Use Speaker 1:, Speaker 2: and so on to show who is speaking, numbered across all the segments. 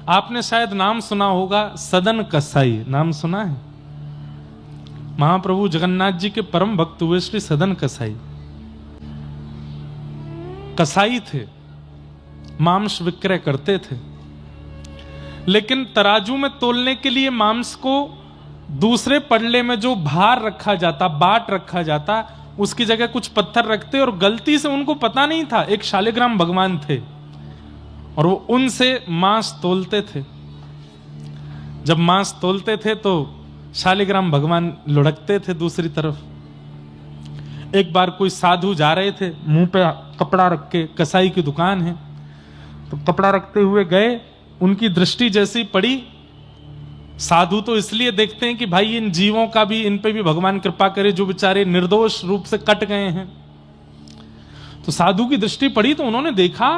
Speaker 1: आपने शायद नाम सुना होगा सदन कसाई, नाम सुना है? महाप्रभु जगन्नाथ जी के परम भक्त हुए श्री सदन कसाई। कसाई थे, मांस विक्रय करते थे, लेकिन तराजू में तोलने के लिए मांस को दूसरे पड़ले में जो भार रखा जाता, बाट रखा जाता, उसकी जगह कुछ पत्थर रखते, और गलती से उनको पता नहीं था एक शालिग्राम भगवान थे और वो उनसे मांस तोलते थे। जब मांस तोलते थे तो शालिग्राम भगवान लुढ़कते थे दूसरी तरफ। एक बार कोई साधु जा रहे थे, मुंह पे कपड़ा रख के, कसाई की दुकान है, तो कपड़ा रखते हुए गए, उनकी दृष्टि जैसी पड़ी, साधु तो इसलिए देखते हैं कि भाई इन जीवों का भी, इन पे भी भगवान कृपा करे जो बेचारे निर्दोष रूप से कट गए हैं। तो साधु की दृष्टि पड़ी तो उन्होंने देखा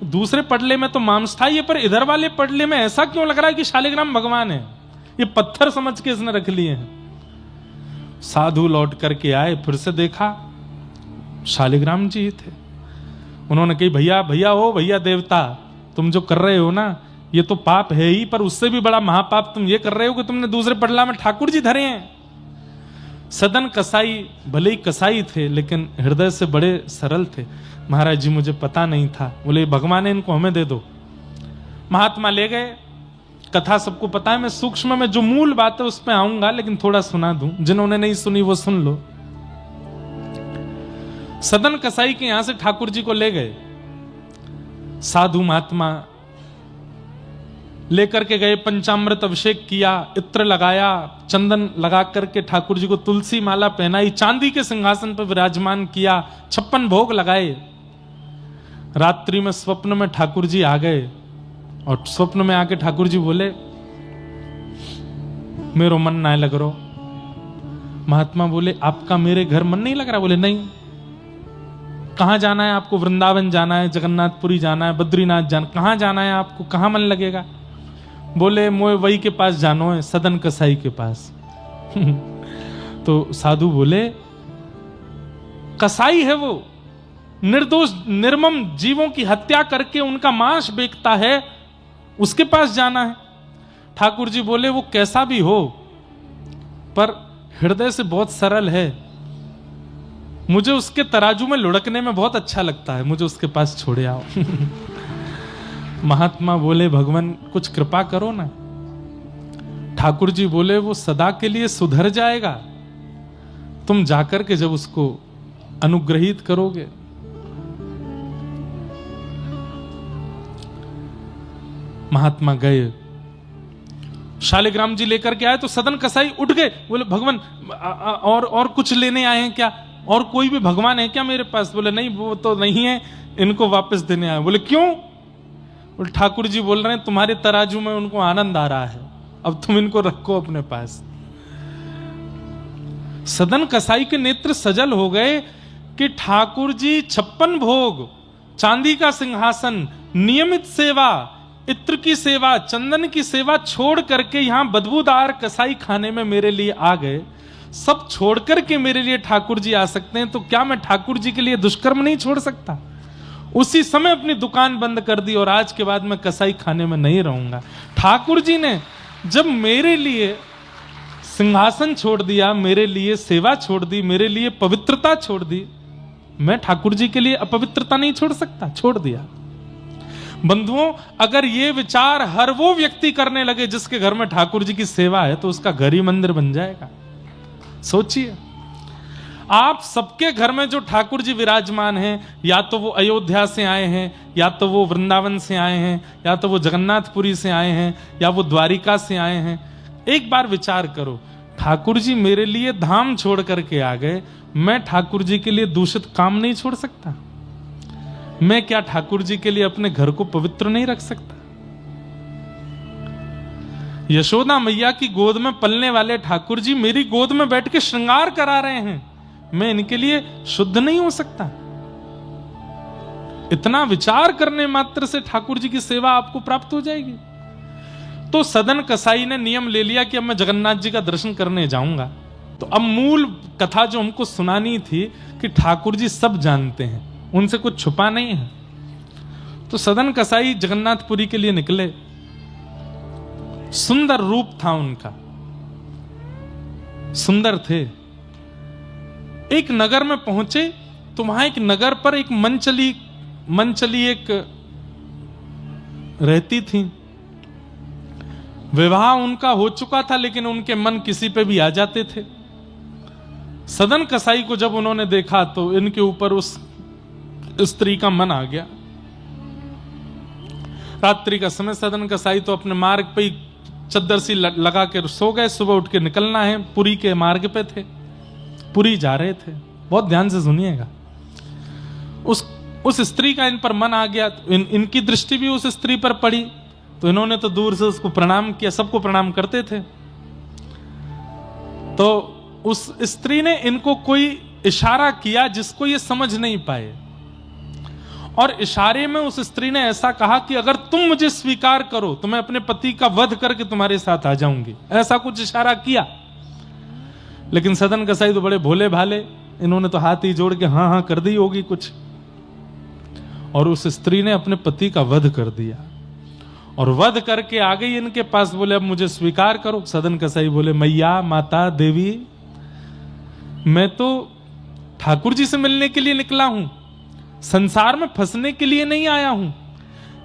Speaker 1: दूसरे पडले में तो मांस था, ये पर इधर वाले पडले में ऐसा क्यों लग रहा है कि शालिग्राम भगवान है, ये पत्थर समझ के इसने रख लिए हैं। साधु लौट करके आए, फिर से देखा शालिग्राम जी थे। उन्होंने कही भैया भैया, ओ भैया देवता, तुम जो कर रहे हो ना ये तो पाप है ही, पर उससे भी बड़ा महापाप तुम ये कर रहे हो कि तुमने दूसरे पडला में ठाकुर जी धरे हैं। सदन कसाई भले ही कसाई थे लेकिन हृदय से बड़े सरल थे। महाराज जी मुझे पता नहीं था। बोले भगवान है, इनको हमें दे दो। महात्मा ले गए। कथा सबको पता है, मैं सूक्ष्म में जो मूल बात है उस पर आऊंगा, लेकिन थोड़ा सुना दूं, जिन्होंने नहीं सुनी वो सुन लो। सदन कसाई के यहां से ठाकुर जी को ले गए। साधु महात्मा लेकर के गए, पंचामृत अभिषेक किया, इत्र लगाया, चंदन लगा करके ठाकुर जी को तुलसी माला पहनाई, चांदी के सिंहासन पर विराजमान किया, 56 भोग लगाए। रात्रि में स्वप्न में ठाकुर जी आ गए और स्वप्न में आके ठाकुर जी बोले मेरो मन ना लग रहा। महात्मा बोले आपका मेरे घर मन नहीं लग रहा? बोले नहीं। कहां जाना है आपको? वृंदावन जाना है, जगन्नाथपुरी जाना है, बद्रीनाथ जाना, कहां जाना है आपको? कहां मन लगेगा? बोले मोए वही के पास जानो है, सदन कसाई के पास। तो साधु बोले कसाई है वो, निर्दोष निर्मम जीवों की हत्या करके उनका मांस बेचता है, उसके पास जाना है। ठाकुर जी बोले वो कैसा भी हो पर हृदय से बहुत सरल है, मुझे उसके तराजू में लुढ़कने में बहुत अच्छा लगता है, मुझे उसके पास छोड़े आओ। महात्मा बोले भगवान कुछ कृपा करो ना। ठाकुर जी बोले वो सदा के लिए सुधर जाएगा, तुम जाकर के जब उसको अनुग्रहित करोगे। महात्मा गए, शालिग्राम जी लेकर के आए तो सदन कसाई उठ गए। बोले भगवान और कुछ लेने आए हैं क्या? और कोई भी भगवान है क्या मेरे पास? बोले नहीं वो तो नहीं है, इनको वापस देने आए। बोले क्यों? बोले ठाकुर जी बोल रहे हैं तुम्हारे तराजू में उनको आनंद आ रहा है, अब तुम इनको रखो अपने पास। सदन कसाई के नेत्र सजल हो गए कि ठाकुर जी 56 भोग, चांदी का सिंहासन, नियमित सेवा, इत्र की सेवा, चंदन की सेवा छोड़ करके यहां बदबूदार कसाई खाने में मेरे लिए आ गए। सब छोड़ करके मेरे लिए ठाकुर जी आ सकते हैं, तो क्या मैं ठाकुर जी के लिए दुष्कर्म नहीं छोड़ सकता? उसी समय अपनी दुकान बंद कर दी और आज के बाद मैं कसाई खाने में नहीं रहूंगा। ठाकुर जी ने जब मेरे लिए सिंहासन छोड़ दिया, मेरे लिए सेवा छोड़ दी, मेरे लिए पवित्रता छोड़ दी, मैं ठाकुर जी के लिए अपवित्रता नहीं छोड़ सकता, छोड़ दिया। बंधुओं, अगर ये विचार हर वो व्यक्ति करने लगे जिसके घर में ठाकुर जी की सेवा है, तो उसका घर ही मंदिर बन जाएगा। सोचिए, आप सबके घर में जो ठाकुर जी विराजमान हैं, या तो वो अयोध्या से आए हैं, या तो वो वृंदावन से आए हैं, या तो वो जगन्नाथपुरी से आए हैं, या वो द्वारिका से आए हैं। एक बार विचार करो, ठाकुर जी मेरे लिए धाम छोड़ करके आ गए, मैं ठाकुर जी के लिए दूषित काम नहीं छोड़ सकता? मैं क्या ठाकुर जी के लिए अपने घर को पवित्र नहीं रख सकता? यशोदा मैया की गोद में पलने वाले ठाकुर जी मेरी गोद में बैठ के श्रृंगार करा रहे हैं, मैं इनके लिए शुद्ध नहीं हो सकता? इतना विचार करने मात्र से ठाकुर जी की सेवा आपको प्राप्त हो जाएगी। तो सदन कसाई ने नियम ले लिया कि अब मैं जगन्नाथ जी का दर्शन करने जाऊंगा। तो अब मूल कथा जो हमको सुनानी थी कि ठाकुर जी सब जानते हैं, उनसे कुछ छुपा नहीं है। तो सदन कसाई जगन्नाथपुरी के लिए निकले। सुंदर रूप था उनका, सुंदर थे। एक नगर में पहुंचे तो वहां एक नगर पर एक मनचली एक रहती थी। विवाह उनका हो चुका था, लेकिन उनके मन किसी पे भी आ जाते थे। सदन कसाई को जब उन्होंने देखा तो इनके ऊपर उस स्त्री का मन आ गया। रात्रि का समय, सदन कसाई तो अपने मार्ग पे ही चद्दर सी लगा के सो गए। सुबह उठ के निकलना है, पुरी के मार्ग पे थे, पुरी जा रहे थे। बहुत ध्यान से सुनिएगा। उस स्त्री का इन पर मन आ गया, इनकी दृष्टि भी उस स्त्री पर पड़ी, तो इन्होंने तो दूर से उसको प्रणाम किया। सबको प्रणाम करते थे। तो उस स्त्री ने इनको कोई इशारा किया जिसको ये समझ नहीं पाए, और इशारे में उस स्त्री ने ऐसा कहा कि अगर तुम मुझे स्वीकार करो तो मैं अपने पति का वध करके तुम्हारे साथ आ जाऊंगी। ऐसा कुछ इशारा किया। लेकिन सदन कसाई तो बड़े भोले भाले, इन्होंने तो हाथ ही जोड़ के हाँ हाँ कर दी होगी कुछ, और उस स्त्री ने अपने पति का वध कर दिया। और वध करके आ गई इनके पास, बोले अब मुझे स्वीकार करो। सदन कसाई बोले, मैया, माता, देवी, मैं तो ठाकुर जी से मिलने के लिए निकला हूं, संसार में फंसने के लिए नहीं आया हूं।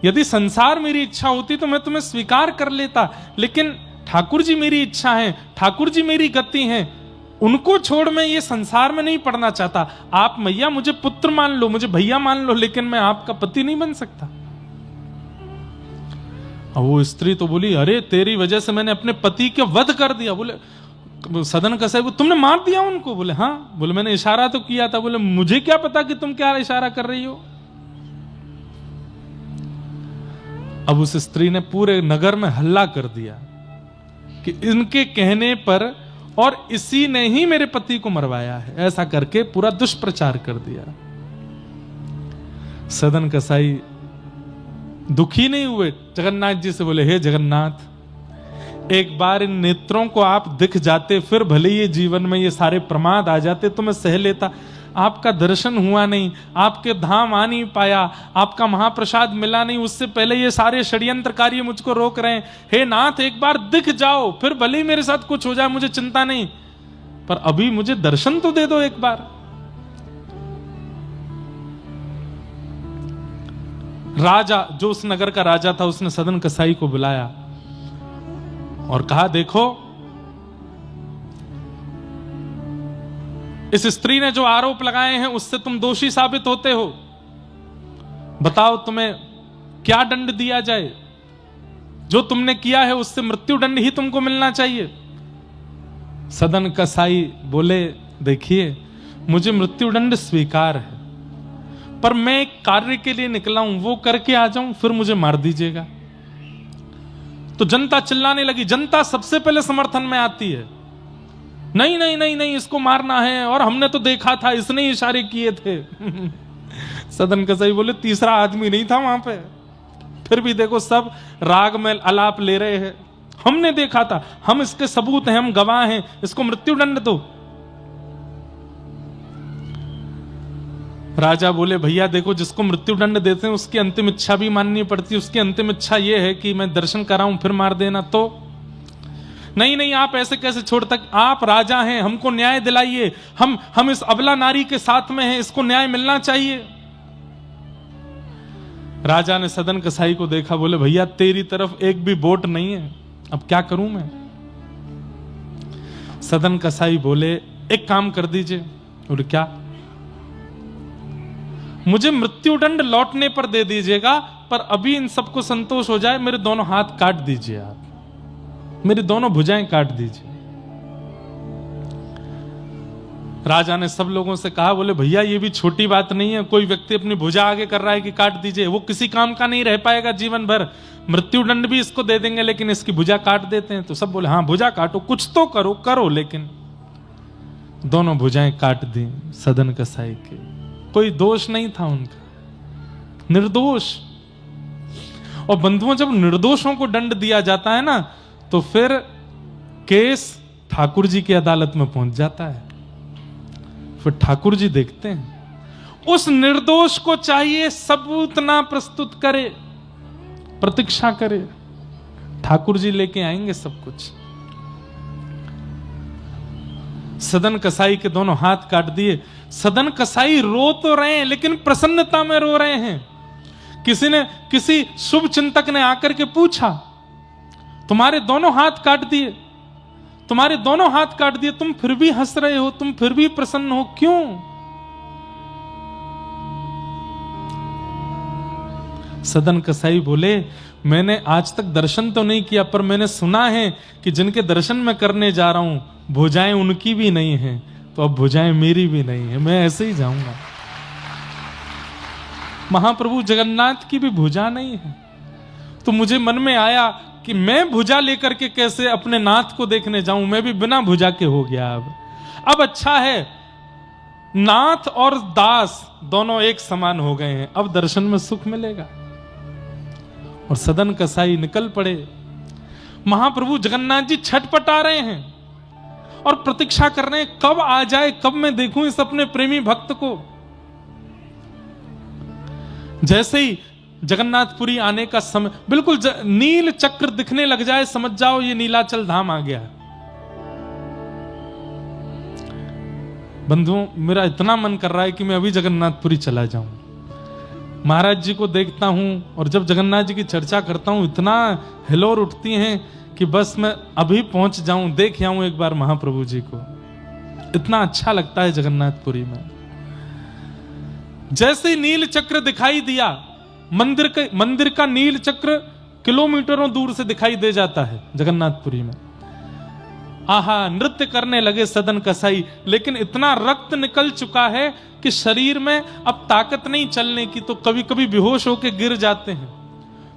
Speaker 1: यदि संसार मेरी इच्छा होती तो मैं तुम्हें स्वीकार कर लेता, लेकिन ठाकुर जी मेरी इच्छा है, ठाकुर जी मेरी गति है, उनको छोड़ मैं ये संसार में नहीं पड़ना चाहता। आप मैया मुझे पुत्र मान लो, मुझे भैया मान लो, लेकिन मैं आपका पति नहीं बन सकता। अब वो स्त्री तो बोली, अरे तेरी वजह से मैंने अपने पति के वध कर दिया। बोले सदन कसाई, तुमने मार दिया उनको? बोले हाँ। बोले मैंने इशारा तो किया था। बोले मुझे क्या पता कि तुम क्या इशारा कर रही हो। अब उस स्त्री ने पूरे नगर में हल्ला कर दिया कि इनके कहने पर और इसी ने ही मेरे पति को मरवाया है, ऐसा करके पूरा दुष्प्रचार कर दिया। सदन कसाई दुखी नहीं हुए, जगन्नाथ जी से बोले, हे जगन्नाथ, एक बार इन नेत्रों को आप दिख जाते, फिर भले ये जीवन में ये सारे प्रमाद आ जाते तो मैं सह लेता। आपका दर्शन हुआ नहीं, आपके धाम आ नहीं पाया, आपका महाप्रसाद मिला नहीं, उससे पहले ये सारे षड्यंत्रकारी मुझको रोक रहे हैं। हे नाथ, एक बार दिख जाओ, फिर भले ही मेरे साथ कुछ हो जाए, मुझे चिंता नहीं, पर अभी मुझे दर्शन तो दे दो एक बार। राजा, जो उस नगर का राजा था, उसने सदन कसाई को बुलाया और कहा, देखो इस स्त्री ने जो आरोप लगाए हैं उससे तुम दोषी साबित होते हो। बताओ तुम्हें क्या दंड दिया जाए। जो तुमने किया है उससे मृत्युदंड ही तुमको मिलना चाहिए। सदन कसाई बोले, देखिए मुझे मृत्युदंड स्वीकार है, पर मैं एक कार्य के लिए निकला हूं, वो करके आ जाऊं, फिर मुझे मार दीजिएगा। तो जनता चिल्लाने लगी। जनता सबसे पहले समर्थन में आती है, नहीं नहीं नहीं नहीं, इसको मारना है, और हमने तो देखा था, इसने इशारे किए थे। सदन कसाई बोले, तीसरा आदमी नहीं था वहां पे, फिर भी देखो सब राग में आलाप ले रहे हैं, हमने देखा था, हम इसके सबूत हैं, हम गवाह हैं, इसको मृत्युदंड दो। राजा बोले, भैया देखो, जिसको मृत्युदंड देते हैं उसकी अंतिम इच्छा भी माननी पड़ती है। उसकी अंतिम इच्छा यह है कि मैं दर्शन कराऊं फिर मार देना, तो नहीं नहीं, आप ऐसे कैसे छोड़ तक, आप राजा हैं, हमको न्याय दिलाइए, हम इस अबला नारी के साथ में हैं, इसको न्याय मिलना चाहिए। राजा ने सदन कसाई को देखा, बोले, भैया तेरी तरफ एक भी वोट नहीं है, अब क्या करूं मैं। सदन कसाई बोले, एक काम कर दीजिए। बोले क्या? मुझे मृत्युदंड लौटने पर दे दीजिएगा, पर अभी इन सबको संतोष हो जाए, मेरे दोनों हाथ काट दीजिए, आप मेरी दोनों भुजाएं काट दीजिए। राजा ने सब लोगों से कहा, बोले भैया ये भी छोटी बात नहीं है, कोई व्यक्ति अपनी भुजा आगे कर रहा है कि काट दीजिए, वो किसी काम का नहीं रह पाएगा जीवन भर, मृत्युदंड भी इसको दे देंगे, लेकिन इसकी भुजा काट देते हैं। तो सब बोले, हाँ भुजा काटो, कुछ तो करो, लेकिन दोनों भुजाएं काट दी सदन कसाई के। कोई दोष नहीं था उनका, निर्दोष। और बंधुओं, जब निर्दोषों को दंड दिया जाता है ना, तो फिर केस ठाकुर जी की अदालत में पहुंच जाता है। फिर ठाकुर जी देखते हैं, उस निर्दोष को चाहिए सबूत ना प्रस्तुत करे, प्रतीक्षा करे, ठाकुर जी लेके आएंगे सब कुछ। सदन कसाई के दोनों हाथ काट दिए। सदन कसाई रो तो रहे हैं लेकिन प्रसन्नता में रो रहे हैं। किसी शुभ चिंतक ने आकर के पूछा, तुम्हारे दोनों हाथ काट दिए, तुम्हारे दोनों हाथ काट दिए, तुम फिर भी हंस रहे हो, तुम फिर भी प्रसन्न हो, क्यों? सदन कसाई बोले, मैंने आज तक दर्शन तो नहीं किया, पर मैंने सुना है कि जिनके दर्शन मैं करने जा रहा हूं भुजाएं उनकी भी नहीं है, तो अब भुजाएं मेरी भी नहीं है, मैं ऐसे ही जाऊंगा। महाप्रभु जगन्नाथ की भी भुजा नहीं है। तो मुझे मन में आया कि मैं भुजा लेकर के कैसे अपने नाथ को देखने जाऊं, मैं भी बिना भुजा के हो गया। अब अच्छा है, नाथ और दास दोनों एक समान हो गए हैं, अब दर्शन में सुख मिलेगा। और सदन कसाई निकल पड़े। महाप्रभु जगन्नाथ जी छटपटा रहे हैं और प्रतीक्षा कर रहे हैं, कब आ जाए, कब मैं देखूं इस अपने प्रेमी भक्त को। जैसे ही जगन्नाथपुरी आने का समय, बिल्कुल नील चक्र दिखने लग जाए, समझ जाओ ये नीलाचल धाम आ गया। बंधुओं, मेरा इतना मन कर रहा है कि मैं अभी जगन्नाथपुरी चला जाऊं, महाराज जी को देखता हूं, और जब जगन्नाथ जी की चर्चा करता हूं इतना हिलोर उठती हैं कि बस मैं अभी पहुंच जाऊं, देख आऊं एक बार महाप्रभु जी को। इतना अच्छा लगता है जगन्नाथपुरी में। जैसे ही नील चक्र दिखाई दिया, मंदिर का नील चक्र किलोमीटरों दूर से दिखाई दे जाता है जगन्नाथपुरी में। आहा, नृत्य करने लगे सदन कसाई, लेकिन इतना रक्त निकल चुका है कि शरीर में अब ताकत नहीं चलने की, तो कभी कभी बेहोश होकर गिर जाते हैं।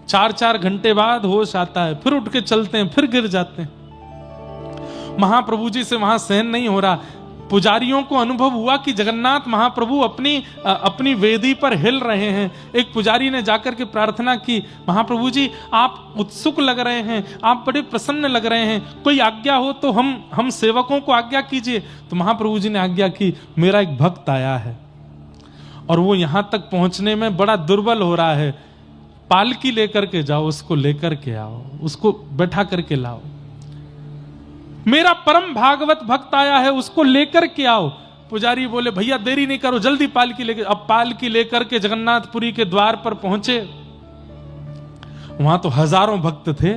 Speaker 1: 4-4 घंटे बाद होश आता है, फिर उठ के चलते हैं, फिर गिर जाते हैं। महाप्रभु जी से वहां सहन नहीं हो रहा। पुजारियों को अनुभव हुआ कि जगन्नाथ महाप्रभु अपनी वेदी पर हिल रहे हैं। एक पुजारी ने जाकर के प्रार्थना की, महाप्रभु जी आप उत्सुक लग रहे हैं, आप बड़े प्रसन्न लग रहे हैं, कोई आज्ञा हो तो हम सेवकों को आज्ञा कीजिए। तो महाप्रभु जी ने आज्ञा की, मेरा एक भक्त आया है और वो यहां तक पहुंचने में बड़ा दुर्बल हो रहा है, पालकी लेकर के जाओ, उसको लेकर के आओ, उसको बैठा करके लाओ। मेरा परम भागवत भक्त आया है, उसको लेकर के आओ। पुजारी बोले, भैया देरी नहीं करो, जल्दी पालकी लेकर। अब पालकी लेकर के जगन्नाथपुरी के द्वार पर पहुंचे। वहां तो हजारों भक्त थे।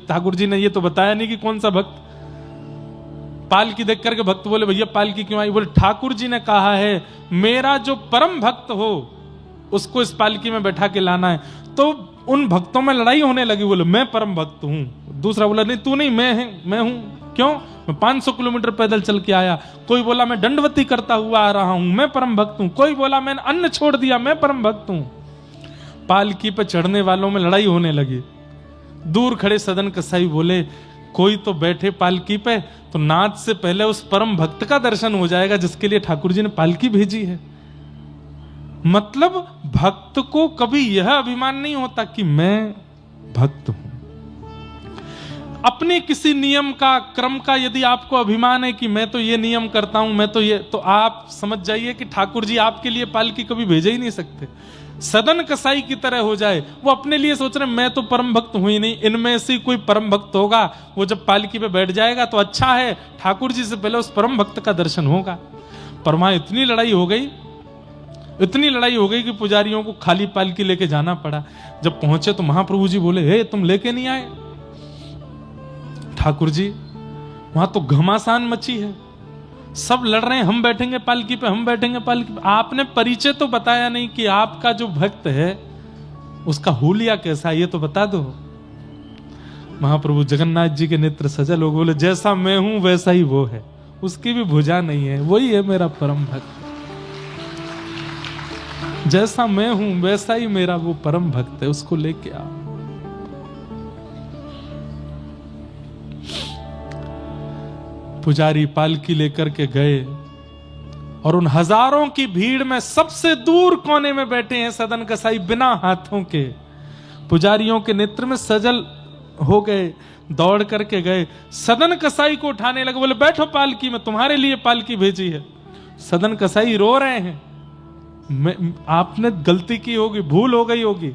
Speaker 1: ठाकुर जी ने ये तो बताया नहीं कि कौन सा भक्त। पालकी देख करके भक्त बोले, भैया पालकी क्यों आई? बोले, ठाकुर जी ने कहा है मेरा जो परम भक्त हो उसको इस पालकी में बैठा के लाना है। तो उन भक्तों में लड़ाई होने लगी। बोले, मैं परम भक्त हूं। दूसरा बोला, नहीं तू नहीं, मैं हूं। क्यों? मैं 500 किलोमीटर पैदल चल के आया। कोई बोला, मैं दंडवती करता हुआ आ रहा हूं, मैं परम भक्त हूं। कोई बोला, मैंने अन्न छोड़ दिया, मैं परम भक्त हूं। पालकी पे चढ़ने वालों में लड़ाई होने लगी। दूर खड़े सदन कसाई बोले, कोई तो बैठे पालकी पे, तो नाथ से पहले उस परम भक्त का दर्शन हो जाएगा जिसके लिए ठाकुर जी ने पालकी भेजी है। मतलब भक्त को कभी यह अभिमान नहीं होता कि मैं भक्त हूं। अपने किसी नियम का, क्रम का यदि आपको अभिमान है कि मैं तो ये नियम करता हूं, मैं तो ये, तो आप समझ जाइए कि ठाकुर जी आपके लिए पालकी कभी भेज ही नहीं सकते। सदन कसाई की तरह हो जाए, वो अपने लिए सोच रहे मैं तो परम भक्त हूं ही नहीं, इनमें से कोई परम भक्त होगा, वो जब पालकी पे बैठ जाएगा तो अच्छा है, ठाकुर जी से पहले उस परम भक्त का दर्शन होगा। पर वहां इतनी लड़ाई हो गई कि पुजारियों को खाली पालकी लेके जाना पड़ा। जब पहुंचे तो महाप्रभु जी बोले, हे तुम लेके नहीं आए? ठाकुर जी, वहां तो घमासान मची है, सब लड़ रहे हैं, हम बैठेंगे पालकी पे, हम बैठेंगे पालकी पे। आपने परिचय तो बताया नहीं कि आपका जो भक्त है उसका हुलिया कैसा है, ये तो बता दो। महाप्रभु जगन्नाथ जी के नेत्र सजल हो, बोले, जैसा मैं हूं वैसा ही वो है, उसकी भी भुजा नहीं है, वही है मेरा परम भक्त। जैसा मैं हूं वैसा ही मेरा वो परम भक्त है, उसको लेके आओ। पुजारी पालकी लेकर के गए और उन हजारों की भीड़ में सबसे दूर कोने में बैठे हैं सदन कसाई बिना हाथों के। पुजारियों के नेत्र में सजल हो गए, दौड़ करके गए, सदन कसाई को उठाने लगे। बोले, बैठो पालकी में, तुम्हारे लिए पालकी भेजी है। सदन कसाई रो रहे हैं, आपने गलती की होगी, भूल हो गई होगी,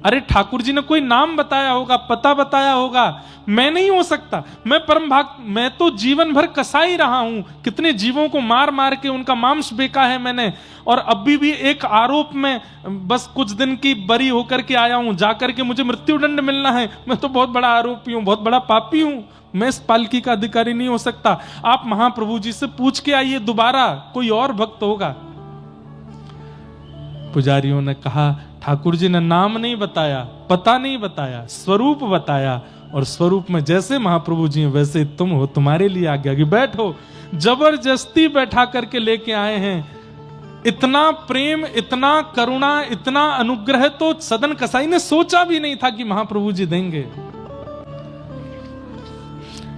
Speaker 1: अरे ठाकुर जी ने कोई नाम बताया होगा, पता बताया होगा, मैं नहीं हो सकता, मैं परम भक्त, मैं तो जीवन भर कसाई रहा हूं, कितने जीवों को मार मार के उनका मांस बेका है मैंने, और अभी भी एक आरोप में बस कुछ दिन की बरी होकर के आया हूं, जाकर के मुझे मृत्युदंड मिलना है, मैं तो बहुत बड़ा आरोपी हूं, बहुत बड़ा पापी हूं, मैं इस पालकी का अधिकारी नहीं हो सकता। आप महाप्रभु जी से पूछ के आइए, दोबारा कोई और भक्त होगा। पुजारियों ने कहा, ठाकुर जी ने नाम नहीं बताया, पता नहीं बताया, स्वरूप बताया, और स्वरूप में जैसे महाप्रभु जी हैं वैसे तुम हो, तुम्हारे लिए आज्ञा की बैठो। जबरदस्ती बैठा करके लेके आए हैं। इतना प्रेम, इतना करुणा, इतना अनुग्रह तो सदन कसाई ने सोचा भी नहीं था कि महाप्रभु जी देंगे।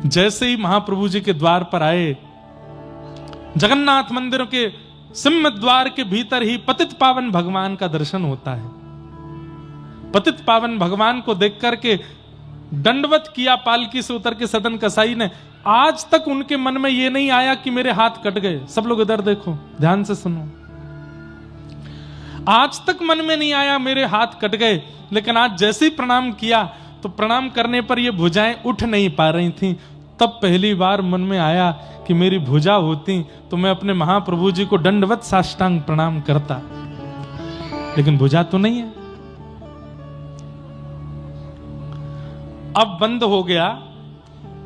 Speaker 1: जैसे ही महाप्रभु जी के द्वार पर आए, जगन्नाथ मंदिर के सिंह द्वार के भीतर ही पतित पावन भगवान का दर्शन होता है। पतित पावन भगवान को देख करके दंडवत किया पालकी से उतर के सदन कसाई ने। आज तक उनके मन में यह नहीं आया कि मेरे हाथ कट गए। सब लोग इधर देखो, ध्यान से सुनो। आज तक मन में नहीं आया मेरे हाथ कट गए, लेकिन आज जैसे ही प्रणाम किया तो प्रणाम करने पर ये भुजाएं उठ नहीं पा रही थीं। तब पहली बार मन में आया कि मेरी भुजा होती तो मैं अपने महाप्रभु जी को दंडवत साष्टांग प्रणाम करता, लेकिन भुजा तो नहीं है। अब बंद हो गया,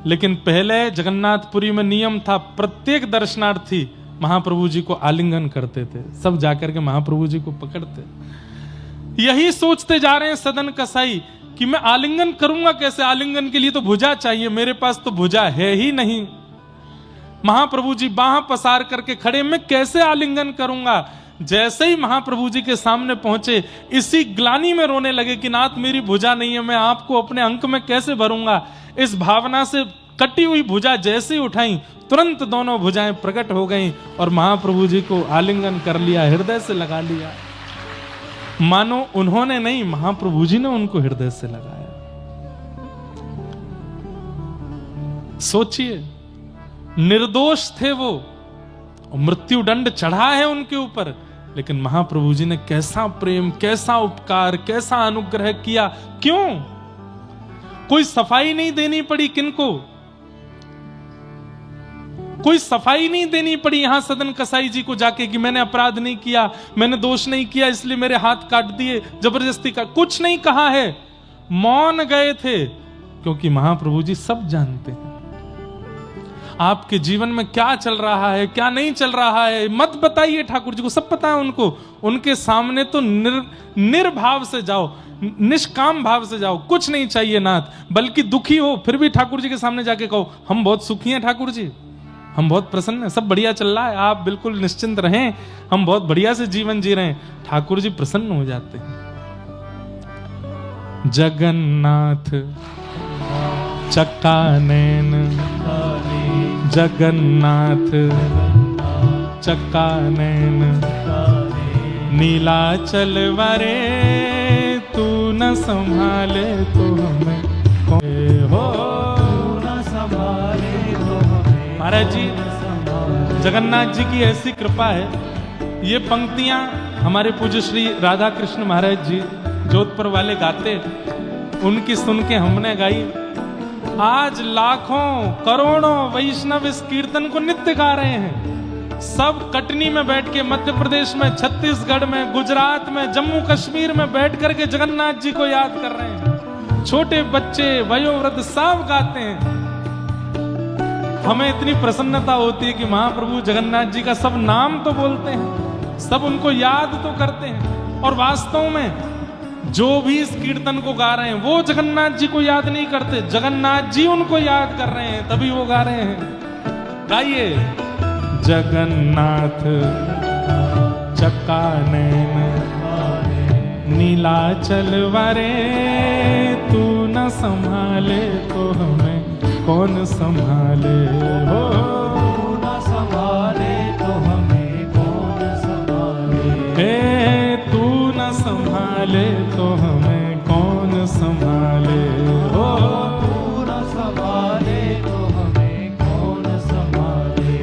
Speaker 1: लेकिन पहले जगन्नाथपुरी में नियम था, प्रत्येक दर्शनार्थी महाप्रभु जी को आलिंगन करते थे, सब जाकर के महाप्रभु जी को पकड़ते। यही सोचते जा रहे हैं सदन कसाई कि मैं आलिंगन करूंगा कैसे, आलिंगन के लिए तो भुजा चाहिए, मेरे पास तो भुजा है ही नहीं। महाप्रभु जी बाह पसार करके खड़े, मैं कैसे आलिंगन करूंगा। जैसे ही महाप्रभु जी के सामने पहुंचे, इसी ग्लानि में रोने लगे कि नाथ मेरी भुजा नहीं है, मैं आपको अपने अंक में कैसे भरूंगा। इस भावना से कटी हुई भुजा जैसे ही उठाई, तुरंत दोनों भुजाएं प्रकट हो गईं और महाप्रभु जी को आलिंगन कर लिया, हृदय से लगा लिया। मानो उन्होंने नहीं, महाप्रभु जी ने उनको हृदय से लगाया। सोचिए, निर्दोष थे वो, मृत्यु दंड चढ़ा है उनके ऊपर, लेकिन महाप्रभु जी ने कैसा प्रेम, कैसा उपकार, कैसा अनुग्रह किया। क्यों? कोई सफाई नहीं देनी पड़ी किनको, कोई सफाई नहीं देनी पड़ी यहां सदन कसाई जी को जाके कि मैंने अपराध नहीं किया, मैंने दोष नहीं किया, इसलिए मेरे हाथ काट दिए, जबरदस्ती का कुछ नहीं कहा है। मौन गए थे, क्योंकि महाप्रभु जी सब जानते हैं आपके जीवन में क्या चल रहा है, क्या नहीं चल रहा है। मत बताइए, ठाकुर जी को सब पता है उनको। उनके सामने तो निर्भाव से जाओ, निष्काम भाव से जाओ, कुछ नहीं चाहिए नाथ। बल्कि दुखी हो फिर भी ठाकुर जी के सामने जाके कहो, हम बहुत सुखी हैं ठाकुर जी, हम बहुत प्रसन्न हैं, सब बढ़िया चल रहा है, आप बिल्कुल निश्चिंत रहें, हम बहुत बढ़िया से जीवन जी रहे हैं। ठाकुर जी प्रसन्न हो जाते हैं। जगन्नाथ चक्कानैन, जगन्नाथ चक्कानैन, नीलाचल वरे तू न संभाले तो हमें हो, न संभाले तो हमें। महाराज जी, जगन्नाथ जी की ऐसी कृपा है। ये पंक्तियां हमारे पूज्य श्री राधा कृष्ण महाराज जी जोधपुर वाले गाते, उनकी सुन के हमने गाई। आज लाखों करोड़ों वैष्णव इस कीर्तन को नित्य गा रहे हैं। सब कटनी में बैठ के, मध्य प्रदेश में, छत्तीसगढ़ में, गुजरात में, जम्मू कश्मीर में बैठ करके जगन्नाथ जी को याद कर रहे हैं। छोटे बच्चे, वयोवृद्ध सब गाते हैं। हमें इतनी प्रसन्नता होती है कि महाप्रभु जगन्नाथ जी का सब नाम तो बोलते हैं, सब उनको याद तो करते हैं, और वास्तव में जो भी इस कीर्तन को गा रहे हैं वो जगन्नाथ जी को याद नहीं करते, जगन्नाथ जी उनको याद कर रहे हैं, तभी वो गा रहे हैं। गाइए, जगन्नाथ चक्कानैन, नीलाचल वरे तू न संभाले तो हमें कौन संभाले हो, न संभाले तो हमें कौन संभाले, तू न संभाले तो हमें कौन संभाले हो, तू न संभाले तो हमें कौन संभाले।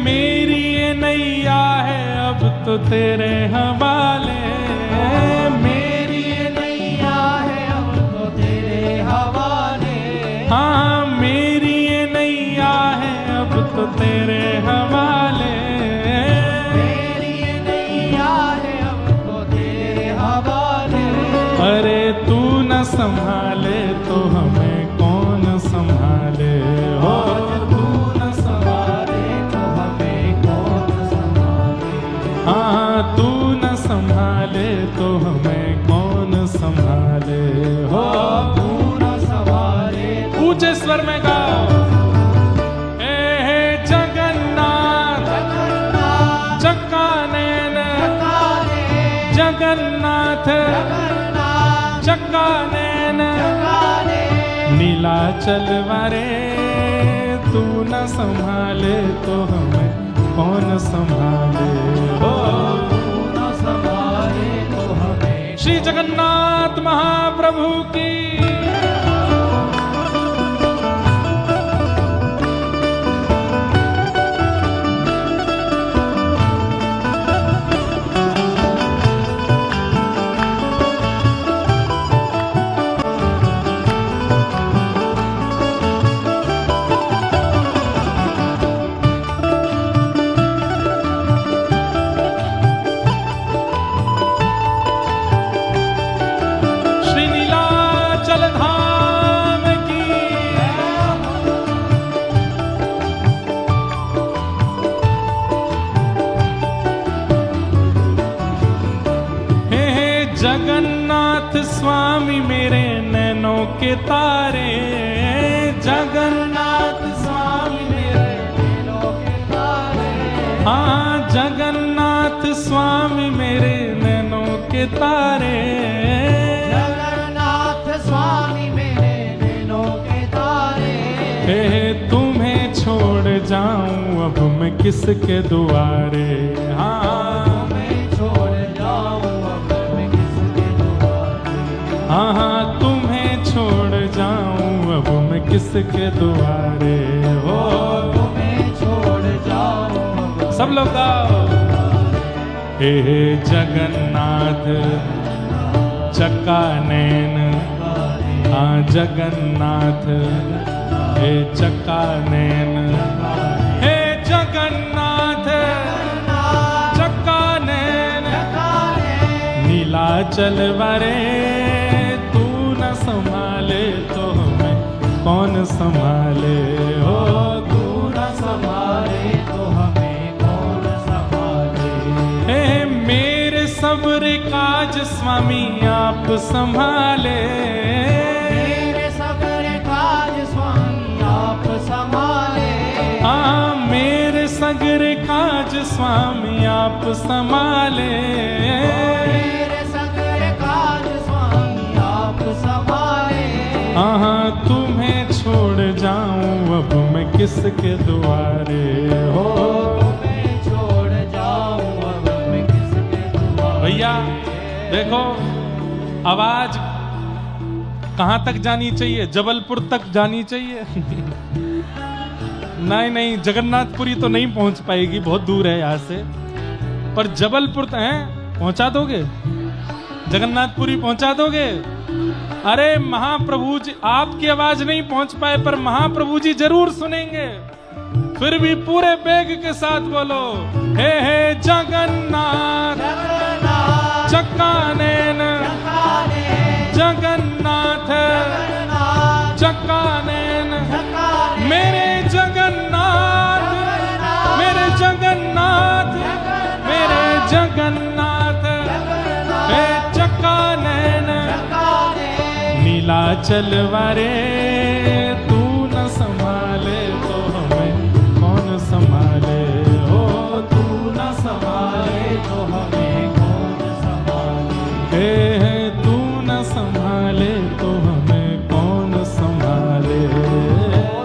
Speaker 1: मेरी ये नैया है अब तो तेरे हवाले, मेरी ये नैया हाँ मेरी ये नैया है अब तो तेरे हवाले,
Speaker 2: मेरी ये नैया है अब तो तेरे हवाले।
Speaker 1: अरे तू न संभाले तो हमें कौन संभाले हो,
Speaker 2: तू न संभाले तो हमें कौन संभाले।
Speaker 1: हाँ तू न संभाले तो हमें कौन संभाले हो।
Speaker 2: तू न संभाले
Speaker 1: ऊंचे स्वर में गाओ, हे जगन्नाथ चक्का नैन, जगन्नाथ चक्का नैन, नीलाचल वारे तू न संभाले तो हमें कौन संभाले हो।
Speaker 2: तू न संभाले तो हमें।
Speaker 1: श्री जगन्नाथ महाप्रभु की। जगन्नाथ स्वामी मेरे नैनों के तारे, जगन्नाथ स्वामी मेरे
Speaker 2: नैनों के तारे।
Speaker 1: हाँ जगन्नाथ स्वामी मेरे नैनों के तारे,
Speaker 2: जगन्नाथ स्वामी मेरे नैनों के तारे।
Speaker 1: तुम्हें छोड़ जाऊं अब मैं किसके दुआरे, हाँ हाँ तुम्हें छोड़ जाऊं अब मैं किसके दुआरे हो।
Speaker 2: तुम्हें छोड़ जाऊं।
Speaker 1: सब लोग गाओ, हे जगन्नाथ चक्का नैन, हाँ जगन्नाथ हे चक्का नैन, हे जगन्नाथ चक्का नैन, नीलाचल वारे संभाले तो हमें कौन संभाले हो।
Speaker 2: तू न संभाले तो हमें कौन संभाले।
Speaker 1: हे मेरे सब्र काज स्वामी आप संभाले,
Speaker 2: मेरे सब्र काज स्वामी आप संभाले।
Speaker 1: हाँ मेरे सब्र काज स्वामी आप संभाले, हाँ तुम्हें छोड़ जाऊं अब मैं किसके दुआरे हो।
Speaker 2: तुम्हें छोड़ जाऊं अब मैं किसके दुआरे।
Speaker 1: भैया देखो आवाज कहाँ तक जानी चाहिए, जबलपुर तक जानी चाहिए। नहीं जगन्नाथपुरी तो नहीं पहुंच पाएगी, बहुत दूर है यहाँ से, पर जबलपुर है पहुंचा दोगे, जगन्नाथपुरी पहुंचा दोगे। अरे महाप्रभु जी आपकी आवाज नहीं पहुंच पाए पर महाप्रभु जी जरूर सुनेंगे, फिर भी पूरे बेग के साथ बोलो, हे जगन्नाथ चक्का नैन, जगन्नाथ चक्का नैन, मेरे जगन्नाथ मेरे जगन्नाथ मेरे जगन्नाथ हे चक्का नैन, नीलाचल वारे तू न संभाले तो हमें कौन संभाले हो। तू न संभाले तो हमें कौन संभाले, तू न संभाले तो हमें कौन संभाले।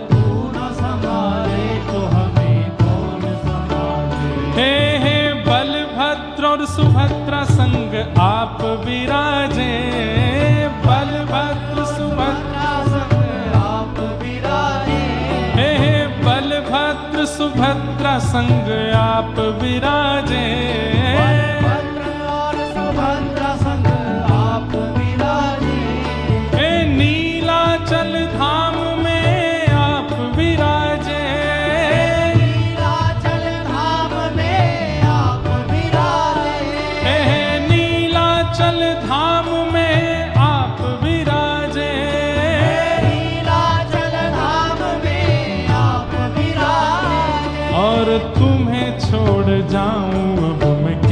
Speaker 2: तू न संभाले तो हमें कौन संभाले।
Speaker 1: हे बलभद्र और सुभद्रा संग आप विराजे, बलभद्र सुभद्रा
Speaker 2: संग आप विराजे।
Speaker 1: हे बलभद्र सुभद्रा संग आप विराजे,
Speaker 2: बलभद्र और सुभद्रा संग आप विराजे।
Speaker 1: हे नीलाचल धाम में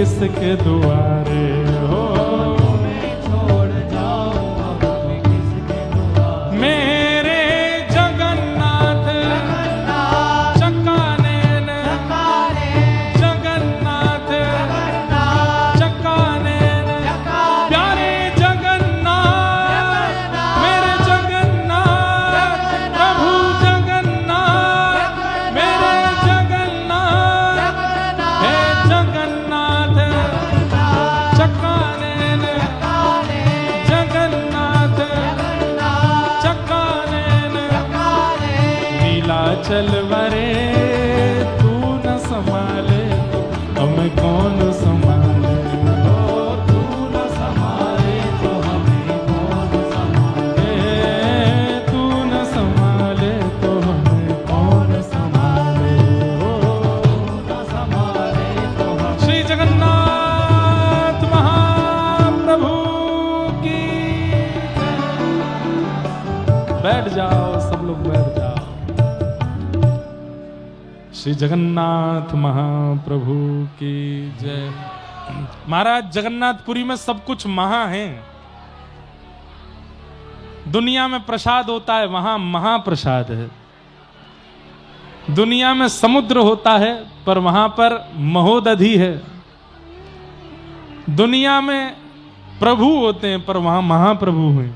Speaker 1: किसके दुआरे हो।
Speaker 2: तुम्हें छोड़ जाऊं अब मैं किसके दुआरे।
Speaker 1: मेरे जगन्नाथ चकानैन, जगन्नाथ चकानैन, प्यारे जगन्नाथ, मेरे जगन्नाथ, प्रभु जगन्नाथ, मेरे जगन्नाथ, हे जगन्नाथ चकानैन, जगन्नाथ चकानैन, नीलाचल वरे तू न संभाले तो हमें कौन संभाले।
Speaker 2: ओ तू न संभाले तो हमें कौन संभाले।
Speaker 1: तू न संभाले तो हमें कौन संभाले।
Speaker 2: तू न संभाले तो हमें।
Speaker 1: श्री जगन्नाथ महाप्रभु की जय। बैठ जाओ, सब लोग बैठ जाओ। श्री जगन्नाथ महाप्रभु की जय। महाराज, जगन्नाथपुरी में सब कुछ महा है। दुनिया में प्रसाद होता है, वहां महाप्रसाद है। दुनिया में समुद्र होता है, पर वहां पर महोदधि है। दुनिया में प्रभु होते हैं, पर वहां महाप्रभु हैं।